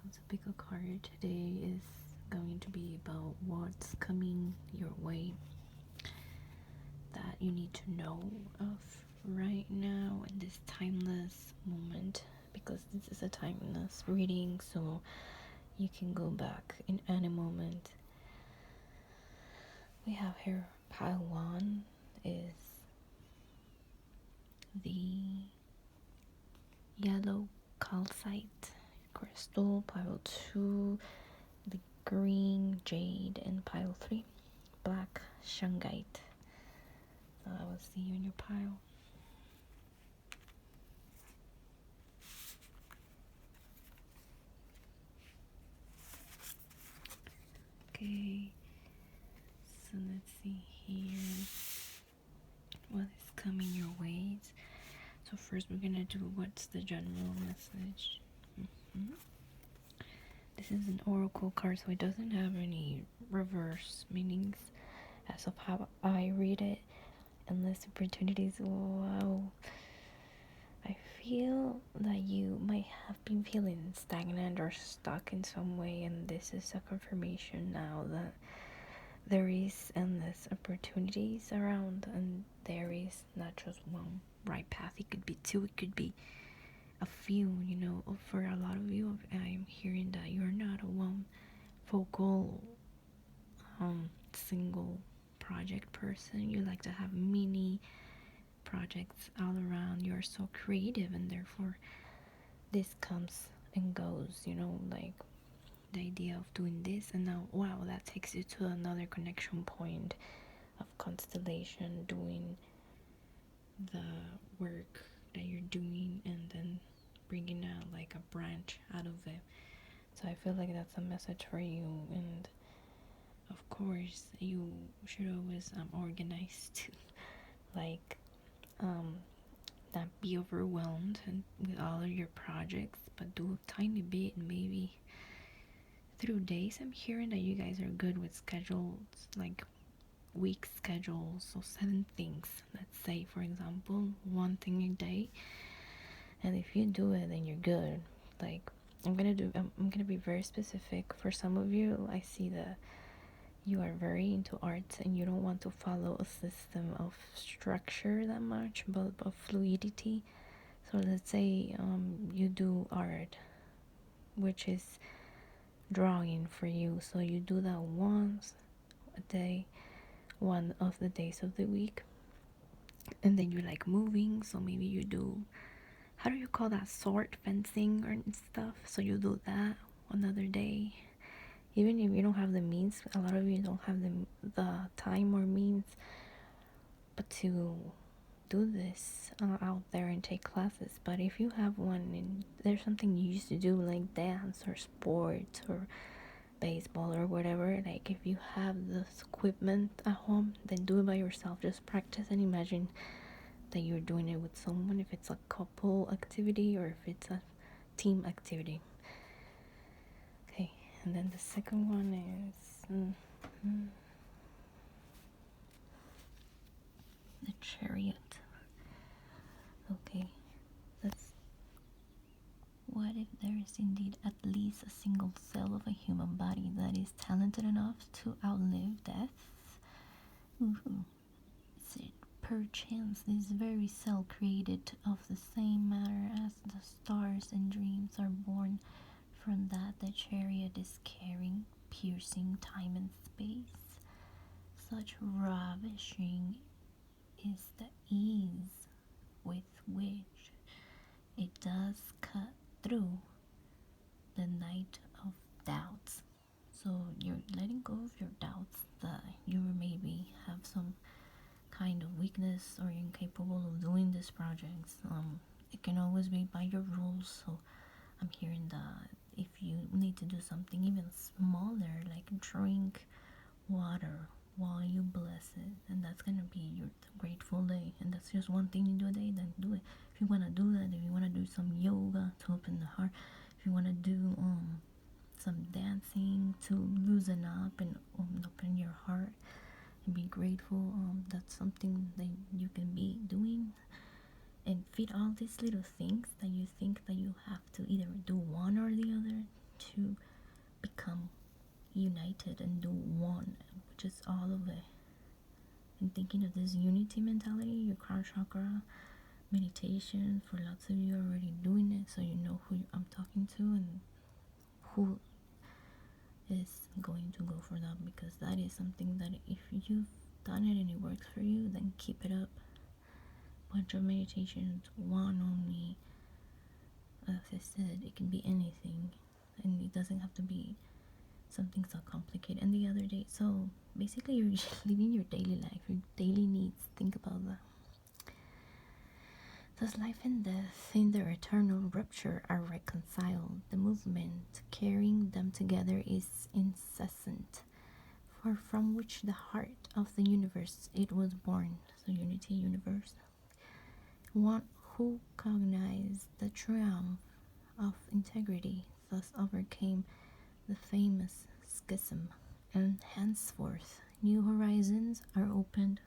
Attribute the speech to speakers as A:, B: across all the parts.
A: Let's pick a card. Today is going to be about what's coming your way that you need to know of right now in this timeless moment, because this is a timeless reading, so you can go back in any moment. We have here pile 1 is the yellow calcite crystal, pile 2 the green jade, and pile 3 black shungite. So I will see you in your pile. Okay, so let's see here what is coming your way. So first we're gonna do what's the general message. This is an oracle card, so it doesn't have any reverse meanings as of how I read it, unless opportunities. Wow, I feel that you might have been feeling stagnant or stuck in some way, and this is a confirmation now that there is endless opportunities around, and there is not just one right path. It could be two, it could be a few. For a lot of you, I'm hearing that you're not a one focal single project person. You like to have many projects all around. You're so creative, and therefore this comes and goes, like the idea of doing this, and now wow, that takes you to another connection point of constellation, doing the work that you're doing, and then bringing out like a branch out of it. So I feel like that's a message for you, and of course you should always organize too, like not be overwhelmed and with all of your projects, but do a tiny bit, maybe through days. I'm hearing that you guys are good with schedules, like week schedules, so 7 things, let's say, for example, 1 thing a day, and if you do it, then you're good. Like I'm gonna be very specific. For some of you, I see that you are very into arts and you don't want to follow a system of structure that much, but of fluidity. So let's say you do art, which is drawing for you, so you do that once a day, one of the days of the week, and then you like moving, so maybe you do, how do you call that, sword fencing or stuff, so you do that another day. Even if you don't have the means, a lot of you don't have the time or means, but to do this out there and take classes. But if you have one and there's something you used to do, like dance or sports or baseball or whatever, like if you have this equipment at home, then do it by yourself. Just practice and imagine that you're doing it with someone, if it's a couple activity or if it's a team activity. Okay, and then the second one is the Chariot. Okay, that's, what if there is indeed at least a single cell of a human body that is talented enough to outlive death? Is it perchance this very cell created of the same matter as the stars and dreams are born from that the chariot is carrying, piercing time and space? Such ravishing is the ease with which it does cut through the night of doubts. So you're letting go of your doubts that you maybe have some kind of weakness or incapable of doing these projects. It can always be by your rules. So I'm hearing that if you need to do something even smaller, like drink water while you bless it, and that's gonna be your grateful day, and that's just 1 thing you do a day, then do it. If you want to do that, if you want to do some yoga to open the heart, if you want to do some dancing to loosen up and open your heart and be grateful, that's something that you can be doing, and fit all these little things that you think that you have to either do one or the other just all of it. And thinking of this unity mentality, your crown chakra, meditation, for lots of you are already doing it, so you know who I'm talking to and who is going to go for that, because that is something that if you've done it and it works for you, then keep it up. Bunch of meditations, one only. As I said, it can be anything, and it doesn't have to be something so complicated. And the other day, so basically you're just living your daily life, your daily needs. Think about that. Thus life and death in their eternal rupture are reconciled. The movement carrying them together is incessant, for from which the heart of the universe it was born. So unity, universe. One who cognized the triumph of integrity thus overcame the famous schism, and henceforth new horizons are opened.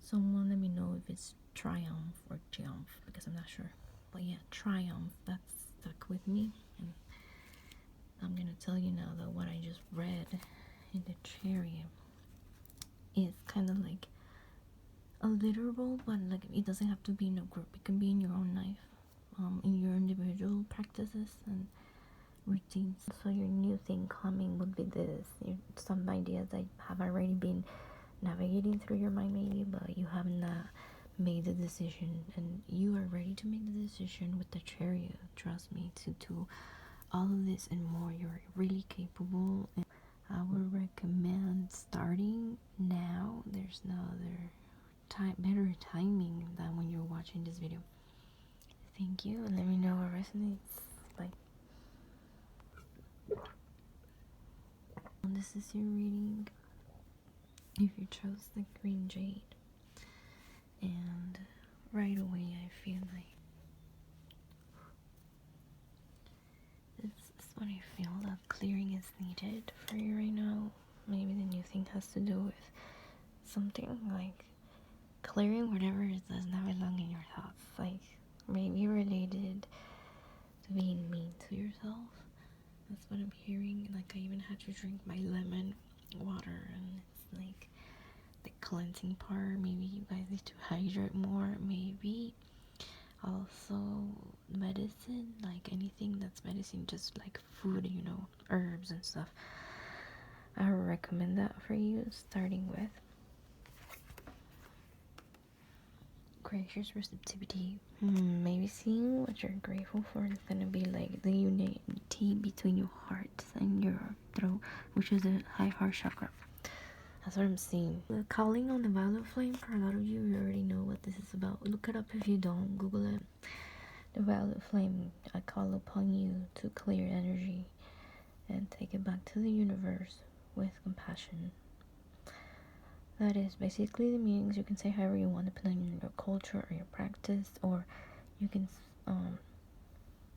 A: Someone let me know if it's triumph or triumph, because I'm not sure. But yeah, triumph, that's stuck with me. And I'm gonna tell you now that what I just read in the chariot is kind of like a literal, but like it doesn't have to be in a group. It can be in your own life, in your individual practices and routines. So your new thing coming would be this. Some ideas that have already been navigating through your mind maybe, but you have not made the decision, and you are ready to make the decision with the chariot. Trust me, to do all of this and more. You're really capable, and I would recommend starting now. There's no other better timing than when you're watching this video. Thank you, and let me know what resonates. Bye. This is your reading if you chose the green jade, and right away I feel like this is what I feel, that clearing is needed for you right now. Maybe the new thing has to do with something like clearing whatever does not belong in your thoughts, like maybe related to being mean to yourself. That's what I'm hearing. Like I even had to drink my lemon water, and it's like the cleansing part. Maybe you guys need to hydrate more. Maybe also medicine, like anything that's medicine, just like food, you know, herbs and stuff. I would recommend that for you, starting with gracious receptivity. Maybe seeing what you're grateful for is gonna be like the unity between your heart and your throat, which is the high heart chakra. That's what I'm seeing. The calling on the violet flame, for a lot of you, you already know what this is about. Look it up if you don't. Google it. The violet flame, I call upon you to clear energy and take it back to the universe with compassion. That is basically the meanings. You can say however you want, depending on your culture or your practice, or you can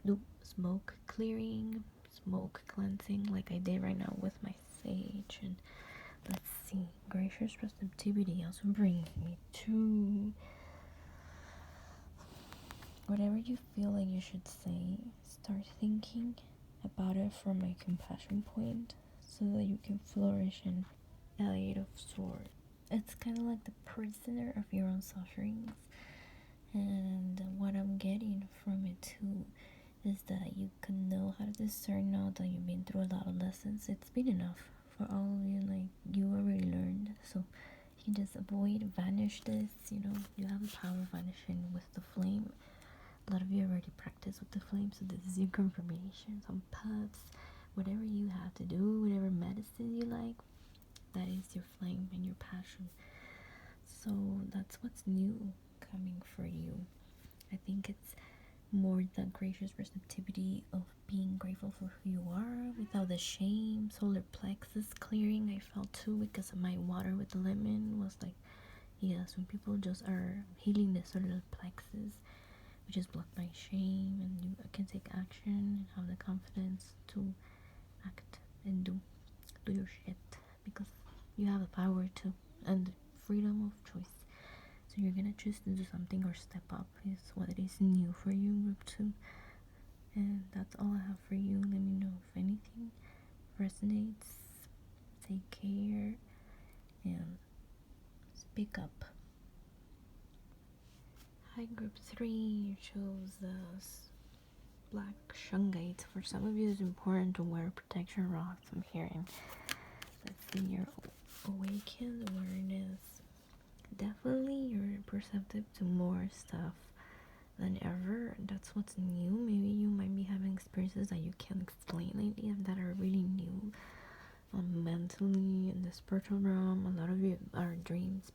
A: do smoke clearing, smoke cleansing, like I did right now with my sage. And let's see, gracious receptivity also brings me to whatever you feel like you should say. Start thinking about it from a compassion point, so that you can flourish in Eight of Swords. It's kind of like the prisoner of your own sufferings, and what I'm getting from it too is that you can know how to discern now that you've been through a lot of lessons. It's been enough for all of you, like you already learned, so you can just avoid, vanish this, you know. You have the power of vanishing with the flame. A lot of you already practice with the flame, so this is your confirmation. Some puffs, whatever you have to do, whatever medicine you like, that is your flame and your passion. So that's what's new coming for you. I think it's more the gracious receptivity of being grateful for who you are without the shame. Solar plexus clearing I felt too, because of my water with the lemon was like, yes, when people just are healing the solar plexus, which is blocked by shame, and you can take action and have the confidence to act and do your shit, because you have the power to, and the freedom of choice. So you're gonna choose to do something or step up is what it is new for you, group 2. And that's all I have for you. Let me know if anything resonates. take care and speak up. Hi, group 3 shows us black shungite. For some of you, it's important to wear protection rocks. I'm hearing. Let's see your awakened awareness. Definitely, you're perceptive to more stuff than ever. That's what's new. Maybe you might be having experiences that you can't explain lately and that are really new. Mentally, in the spiritual realm, a lot of you are dreams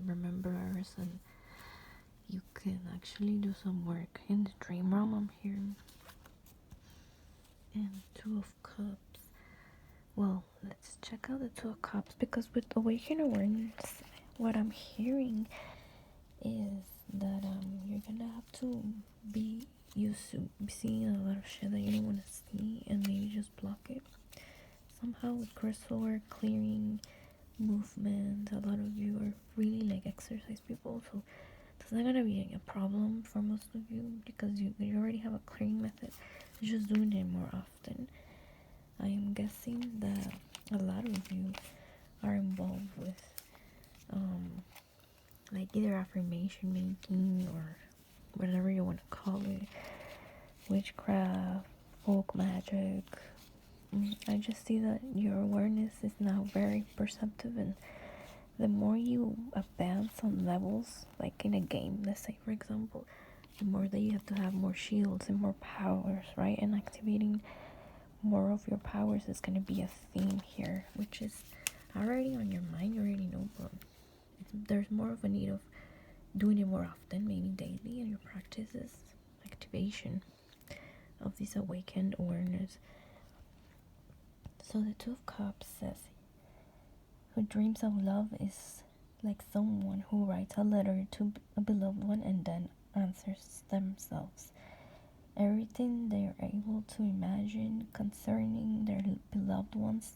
A: rememberers, and you can actually do some work in the dream realm. I'm hearing. And Two of Cups. Well, let's check out the Two of Cups, because with awakened awareness, what I'm hearing is that you're gonna have to be used to seeing a lot of shit that you don't want to see, and maybe just block it somehow with crystal work, clearing, movement. A lot of you are really like exercise people, so it's not gonna be a problem for most of you, because you already have a clearing method. It's just doing it more often. I am guessing that a lot of you are involved with like either affirmation making or whatever you want to call it, witchcraft, folk magic. I just see that your awareness is now very perceptive, and the more you advance on levels, like in a game, let's say for example, the more that you have to have more shields and more powers, right? And activating more of your powers is going to be a theme here, which is already on your mind. You already know, but there's more of a need of doing it more often, maybe daily, in your practices. Activation of this awakened awareness. So the Two of Cups says, who dreams of love is like someone who writes a letter to a beloved one and then answers themselves. Everything they are able to imagine concerning their beloved ones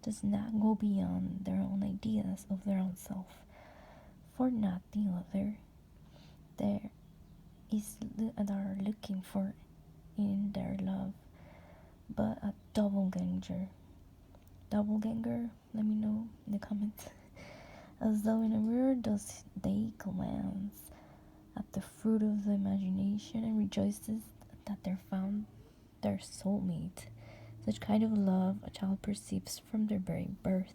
A: does not go beyond their own ideas of their own self. For not the other, there is they are looking for in their love, but a doppelganger. Doppelganger, let me know in the comments. As though in a mirror does they glance at the fruit of the imagination and rejoices that they found their soulmate. Such kind of love a child perceives from their very birth,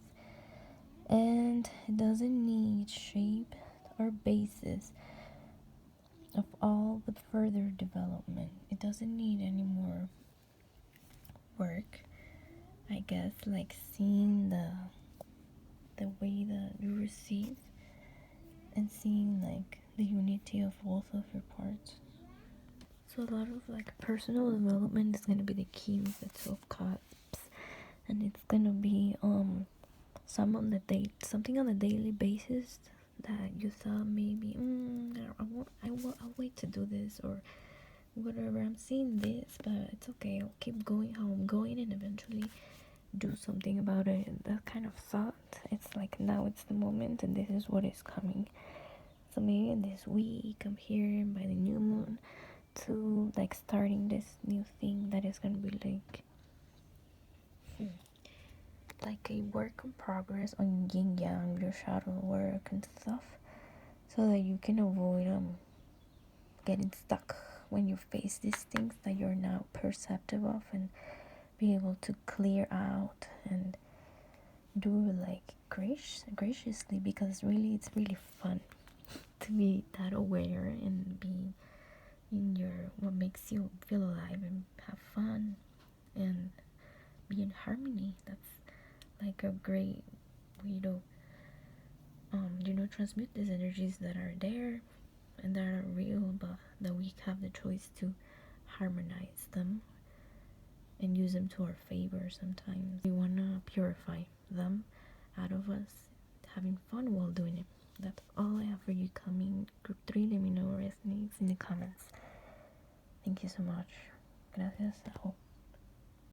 A: and it doesn't need shape or basis of all the further development. It doesn't need any more work, I guess, like seeing the way that you receive and seeing like the unity of both of your parts. So a lot of like personal development is gonna be the key with the Two of Cups, and it's gonna be something on a daily basis that you thought maybe I'll wait to do this or whatever. I'm seeing this, but it's okay. I'll keep going how I'm going and eventually do something about it. And that kind of thought, it's like now it's the moment and this is what is coming. So maybe in this week I'm here by the new moon to like starting this new thing that is gonna be like a work in progress on yin yang, your shadow work and stuff, so that you can avoid getting stuck when you face these things that you're now perceptive of, and be able to clear out and do like graciously, because really it's really fun to be that aware and be in your what makes you feel alive and have fun and be in harmony. That's like a great way to transmute these energies that are there and that are real, but that we have the choice to harmonize them and use them to our favor. Sometimes we want to purify them out of us, having fun while doing it. That's all I have for you coming. Group 3, let me know what resonates in the comments. Thank you so much. Gracias.